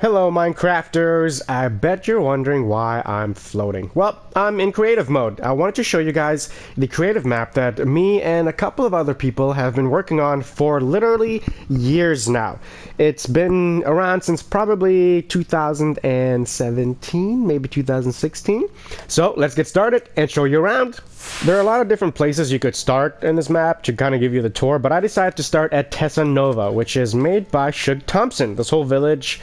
Hello Minecrafters, I bet you're wondering why I'm floating. Well, I'm in creative mode. I wanted to show you guys the creative map that me and a couple of other people have been working on for literally years now. It's been around since probably 2017, maybe 2016. So let's get started and show you around. There are a lot of different places you could start in this map to kind of give you the tour, but I decided to start at Tessa Nova, which is made by Shug Thompson. This whole village,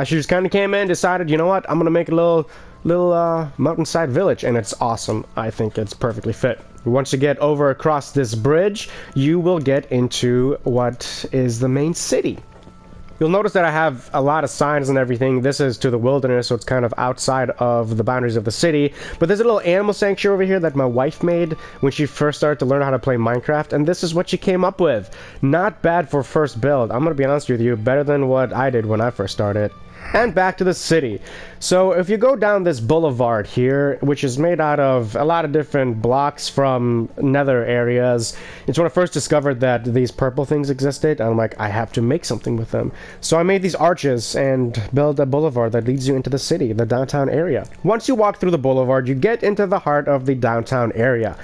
she just kind of came in, decided, you know what, I'm gonna make a little mountainside village, and it's awesome. I think it's perfectly fit. Once you get over across this bridge, you will get into what is the main city. You'll notice that I have a lot of signs and everything. This is to the wilderness, so it's kind of outside of the boundaries of the city. But there's a little animal sanctuary over here that my wife made when she first started to learn how to play Minecraft, and this is what she came up with. Not bad for first build. I'm gonna be honest with you, better than what I did when I first started. And back to the city. So if you go down this boulevard here, which is made out of a lot of different blocks from nether areas, it's when I first discovered that these purple things existed. I'm like, I have to make something with them. So I made these arches and built a boulevard that leads you into the city, the downtown area. Once you walk through the boulevard, you get into the heart of the downtown area.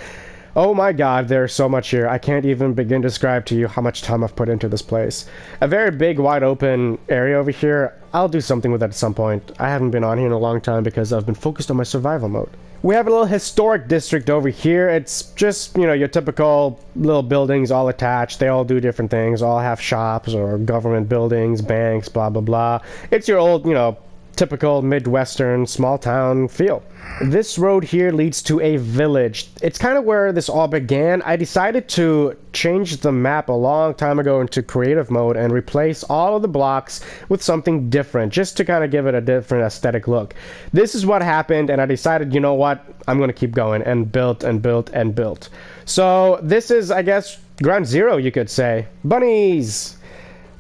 Oh my god, there's so much here. I can't even begin to describe to you how much time I've put into this place. A very big, wide open area over here. I'll do something with that at some point. I haven't been on here in a long time because I've been focused on my survival mode. We have a little historic district over here. It's just, you know, your typical little buildings all attached. They all do different things. All have shops or government buildings, banks, blah, blah, blah. It's your old, you know, typical Midwestern small town feel. This road here leads to a village. It's kind of where this all began. I decided to change the map a long time ago into creative mode and replace all of the blocks with something different, just to kind of give it a different aesthetic look. This is what happened, and I decided, you know what, I'm going to keep going, and built and built and built. So this is, I guess, ground zero, you could say. Bunnies!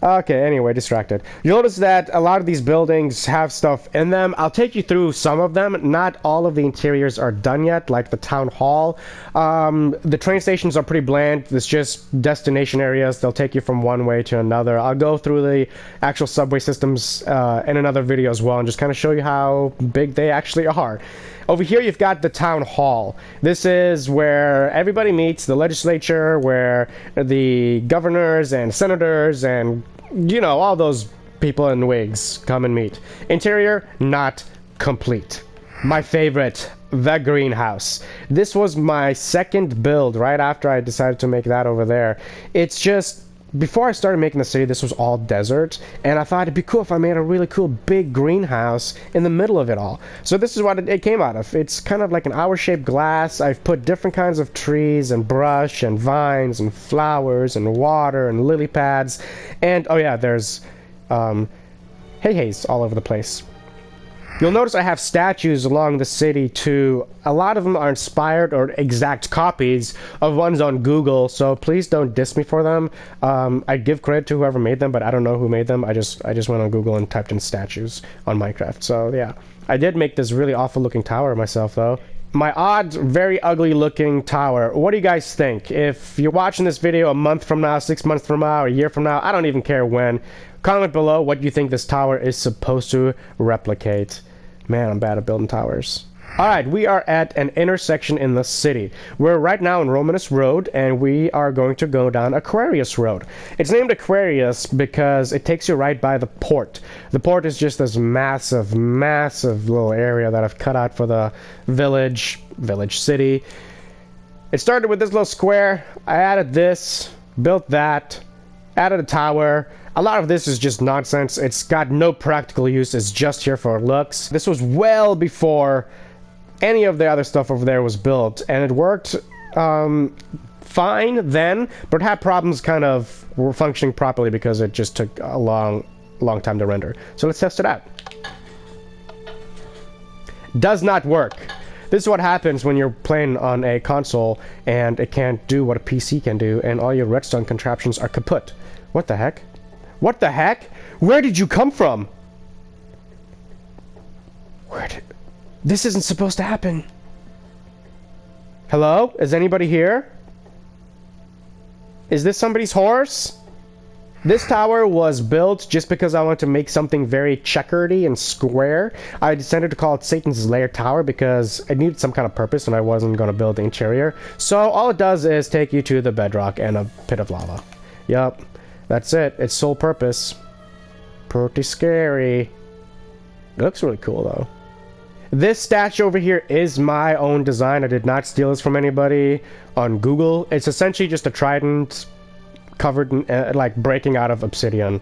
Okay, anyway, distracted. You'll notice that a lot of these buildings have stuff in them. I'll take you through some of them. Not all of the interiors are done yet, like the town hall. The train stations are pretty bland. It's just destination areas. They'll take you from one way to another. I'll go through the actual subway systems in another video as well and just kind of show you how big they actually are. Over here you've got the town hall. This is where everybody meets, the legislature, where the governors and senators and, you know, all those people in wigs come and meet. Interior, not complete. My favorite, the greenhouse. This was my second build right after I decided to make that over there. It's just, before I started making the city, this was all desert, and I thought it'd be cool if I made a really cool big greenhouse in the middle of it all. So this is what it came out of. It's kind of like an hour-shaped glass. I've put different kinds of trees and brush and vines and flowers and water and lily pads, and oh yeah, there's hay-hays all over the place. You'll notice I have statues along the city too. A lot of them are inspired or exact copies of ones on Google, so please don't diss me for them. I give credit to whoever made them, but I don't know who made them. I just went on Google and typed in statues on Minecraft. So yeah, I did make this really awful looking tower myself though. My odd, very ugly looking tower. What do you guys think? If you're watching this video a month from now, 6 months from now, a year from now, I don't even care when. Comment below what you think this tower is supposed to replicate. Man, I'm bad at building towers. Alright, we are at an intersection in the city. We're right now in Romanus Road, and we are going to go down Aquarius Road. It's named Aquarius because it takes you right by the port. The port is just this massive, massive little area that I've cut out for the village city. It started with this little square. I added this, built that, added a tower. A lot of this is just nonsense. It's got no practical use. It's just here for looks. This was well before any of the other stuff over there was built, and it worked fine then, but it had problems kind of functioning properly because it just took a long time to render. So let's test it out. Does not work. This is what happens when you're playing on a console and it can't do what a PC can do, and all your redstone contraptions are kaput. What the heck? What the heck? Where did you come from? This isn't supposed to happen. Hello? Is anybody here? Is this somebody's horse? This tower was built just because I wanted to make something very checkered and square. I decided to call it Satan's Lair Tower because it needed some kind of purpose and I wasn't going to build the interior. So all it does is take you to the bedrock and a pit of lava. Yup, that's it. Its sole purpose. Pretty scary. It looks really cool though. This statue over here is my own design. I did not steal this from anybody on Google. It's essentially just a trident covered in, like breaking out of obsidian.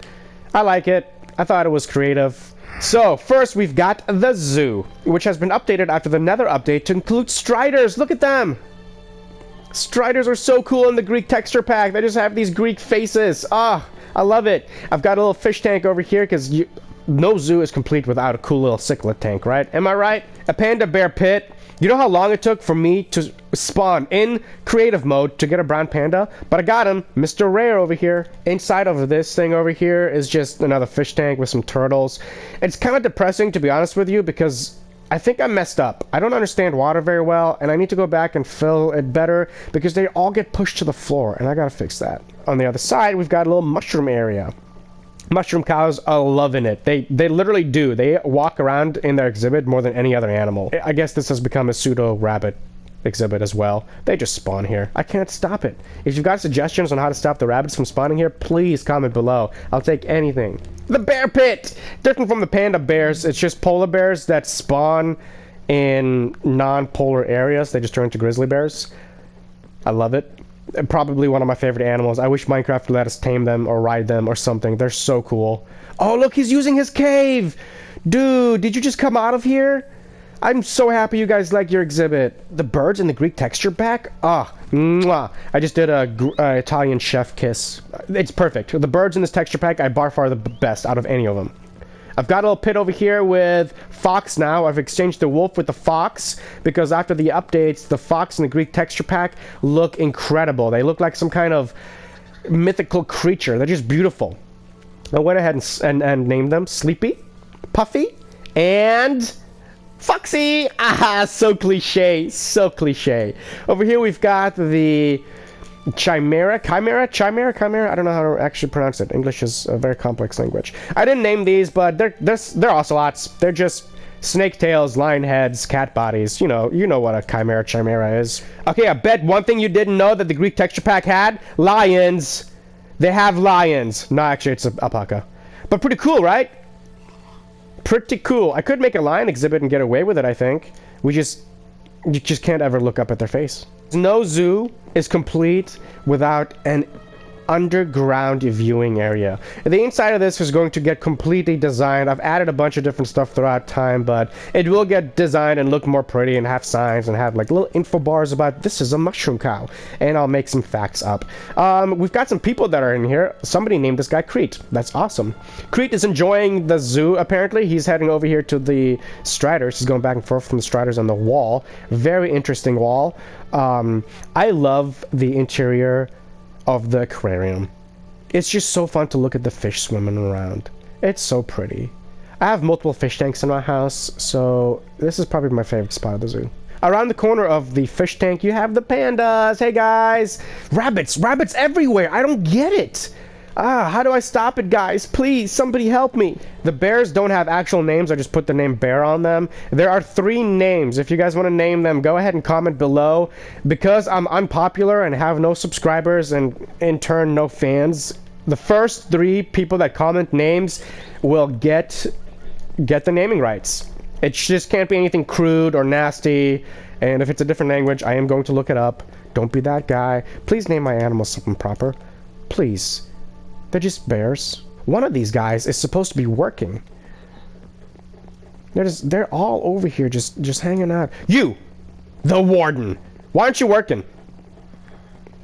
I like it. I thought it was creative. So first we've got the zoo, which has been updated after the Nether update to include striders. Look at them. Striders are so cool in the Greek texture pack. They just have these Greek faces. Ah, I love it. I've got a little fish tank over here because no zoo is complete without a cool little cichlid tank, right? Am I right? A panda bear pit. You know how long it took for me to spawn in creative mode to get a brown panda? But I got him, Mr. Rare over here. Inside of this thing over here is just another fish tank with some turtles. It's kind of depressing, to be honest with you, because I think I messed up. I don't understand water very well, and I need to go back and fill it better because they all get pushed to the floor, and I gotta fix that. On the other side, we've got a little mushroom area. Mushroom cows are loving it. They literally do. They walk around in their exhibit more than any other animal. I guess this has become a pseudo rabbit exhibit as well. They just spawn here. I can't stop it. If you've got suggestions on how to stop the rabbits from spawning here, please comment below. I'll take anything. The bear pit! Different from the panda bears, it's just polar bears that spawn in non-polar areas. They just turn into grizzly bears. I love it. Probably one of my favorite animals. I wish Minecraft would let us tame them or ride them or something. They're so cool. Oh, look, he's using his cave! Dude, did you just come out of here? I'm so happy you guys like your exhibit. The birds in the Greek texture pack? Ah, mwah. I just did a Italian chef kiss. It's perfect. The birds in this texture pack, I by far the best out of any of them. I've got a little pit over here with fox now. I've exchanged the wolf with the fox because after the updates, the fox and the Greek texture pack look incredible. They look like some kind of mythical creature. They're just beautiful. I went ahead and named them Sleepy, Puffy, and Foxy. Ah, so cliche, so cliche. Over here we've got the Chimera. I don't know how to actually pronounce it. English is a very complex language. I didn't name these, but they're ocelots. They're just snake tails, lion heads, cat bodies. You know what a chimera is. Okay, I bet one thing you didn't know that the Greek texture pack had: lions. They have lions. No, actually, it's an alpaca. But pretty cool, right? Pretty cool. I could make a lion exhibit and get away with it, I think. You just can't ever look up at their face. No zoo is complete without an underground viewing area. The inside of this is going to get completely designed. I've added a bunch of different stuff throughout time, but it will get designed and look more pretty and have signs and have like little info bars about this is a mushroom cow, and I'll make some facts up. We've got some people that are in here. Somebody named this guy Crete. That's awesome. Crete is enjoying the zoo, apparently. He's heading over here to the striders. He's going back and forth from the striders on the wall. Very interesting wall. I love the interior of the aquarium. It's just so fun to look at the fish swimming around. It's so pretty. I have multiple fish tanks in my house, so this is probably my favorite spot of the zoo. Around the corner of the fish tank, you have the pandas. Hey guys! Rabbits everywhere! I don't get it! How do I stop it, guys? Please, somebody help me. The bears don't have actual names. I just put the name bear on them. There are 3 names. If you guys want to name them, go ahead and comment below. Because I'm unpopular and have no subscribers and in turn no fans, the first 3 people that comment names will get the naming rights. It just can't be anything crude or nasty. And if it's a different language, I am going to look it up. Don't be that guy. Please name my animals something proper. Please. They're just bears. One of these guys is supposed to be working. They're all over here just hanging out. You! The warden! Why aren't you working?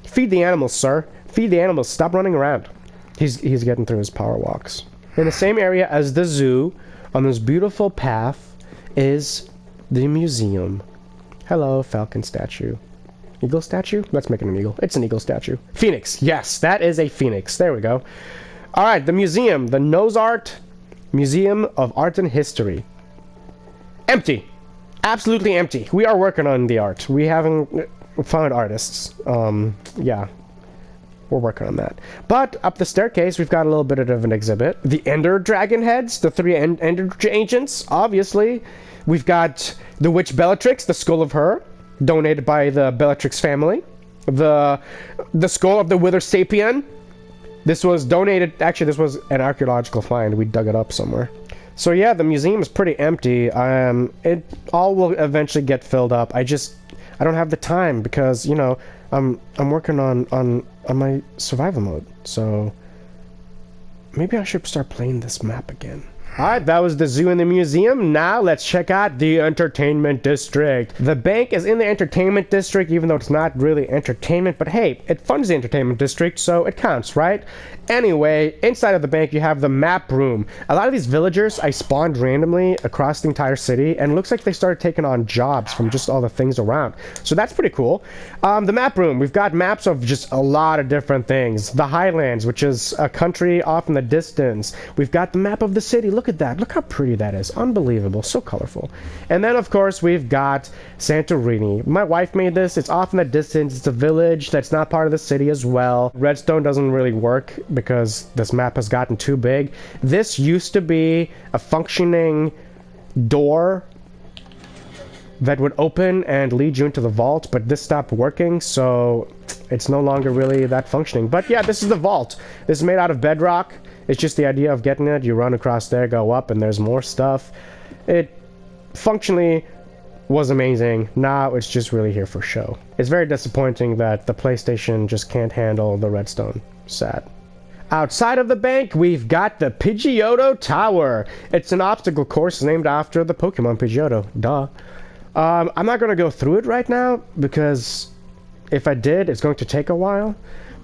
Feed the animals, sir. Feed the animals. Stop running around. He's getting through his power walks. In the same area as the zoo, on this beautiful path, is the museum. Hello, falcon statue. Eagle statue? Let's make it an eagle. It's an eagle statue. Phoenix. Yes, that is a phoenix. There we go. Alright, the museum. The Nose Art Museum of Art and History. Empty. Absolutely empty. We are working on the art. We haven't found artists. Yeah. We're working on that. But up the staircase, we've got a little bit of an exhibit. The Ender Dragon heads, the three Ender Ancients, obviously. We've got the Witch Bellatrix, the skull of her, donated by the Bellatrix family. The skull of the Wither Sapien. This was donated, actually this was an archaeological find. We dug it up somewhere. So yeah, the museum is pretty empty. It all will eventually get filled up. I don't have the time because, you know, I'm working on my survival mode. So maybe I should start playing this map again. Alright, that was the zoo and the museum. Now let's check out the entertainment district. The bank is in the entertainment district, even though it's not really entertainment, but hey, it funds the entertainment district, so it counts, right? Anyway, inside of the bank you have the map room. A lot of these villagers I spawned randomly across the entire city, and it looks like they started taking on jobs from just all the things around. So that's pretty cool. The map room, we've got maps of just a lot of different things. The Highlands, which is a country off in the distance. We've got the map of the city. Look at that. Look how pretty that is. Unbelievable. So colorful. And then, of course, we've got Santorini. My wife made this. It's off in the distance. It's a village that's not part of the city as well. Redstone doesn't really work because this map has gotten too big. This used to be a functioning door that would open and lead you into the vault, but this stopped working, so it's no longer really that functioning. But yeah, this is the vault. This is made out of bedrock. It's just the idea of getting it. You run across there, go up, and there's more stuff. It functionally was amazing. Now it's just really here for show. It's very disappointing that the PlayStation just can't handle the redstone. Sad. Outside of the bank, we've got the Pidgeotto Tower. It's an obstacle course named after the Pokemon Pidgeotto. Duh. I'm not going to go through it right now, because if I did, it's going to take a while.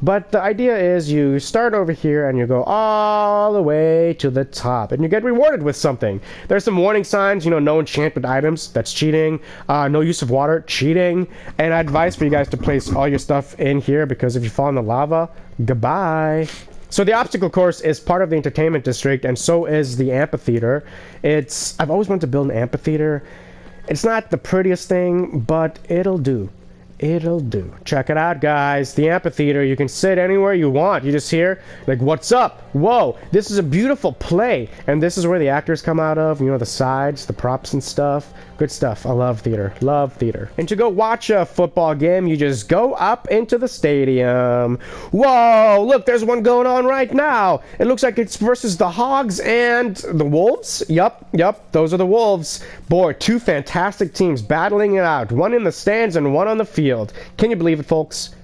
But the idea is you start over here and you go all the way to the top, and you get rewarded with something. There's some warning signs, you know, no enchanted items, that's cheating. No use of water, cheating. And I advise for you guys to place all your stuff in here, because if you fall in the lava, goodbye. So the obstacle course is part of the entertainment district, and so is the amphitheater. I've always wanted to build an amphitheater. It's not the prettiest thing, but it'll do. It'll do. Check it out, guys. The amphitheater, you can sit anywhere you want. You just hear, like, what's up? Whoa, this is a beautiful play. And this is where the actors come out of, you know, the sides, the props and stuff. Good stuff. I love theater. Love theater. And to go watch a football game, you just go up into the stadium. Whoa, look, there's one going on right now. It looks like it's versus the Hogs and the Wolves. Yup, those are the Wolves. Boy, two fantastic teams battling it out. One in the stands and one on the field. Can you believe it, folks?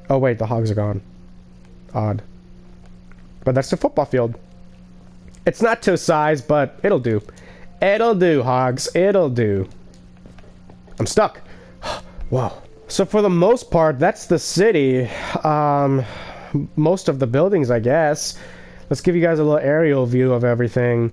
Oh, wait, the Hogs are gone. Odd. But that's the football field. It's not to size, but it'll do. It'll do, Hogs. It'll do. I'm stuck. Whoa. So for the most part, that's the city. Most of the buildings, I guess. Let's give you guys a little aerial view of everything.